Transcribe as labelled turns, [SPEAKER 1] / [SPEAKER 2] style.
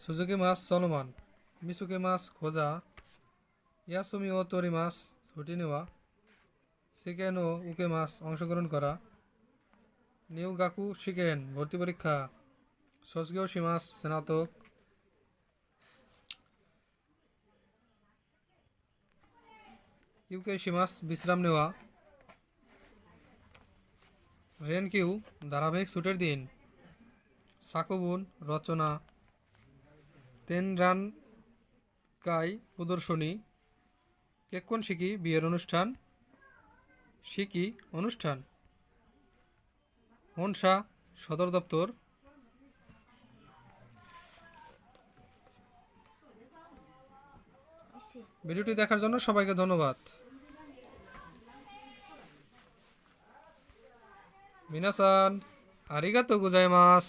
[SPEAKER 1] Suzuki মাছ চলমান, মিসুকি মাছ খোঁজা, ইয়াসুমি ও তরি মাছ ছুটি নেওয়া, চিকেন ও উকে মাছ অংশগ্রহণ করা, নিউ গাকু শিকেন ভর্তি পরীক্ষা, সসগেও মাছ স্নাতক, ইউকে মাছ বিশ্রাম নেওয়া, রেনকিউ ধারাবাহিক ছুটির দিন, সাকুবুন রচনা, তেনরান কাই প্রদর্শনী, কেক্কন শিকি বিয়ের অনুষ্ঠান, শিকি অনুষ্ঠান, হনসা সদর দপ্তর। ভিডিওটি দেখার জন্য সবাইকে ধন্যবাদ। মিনাসান আরিগাতো গোজাইমাস।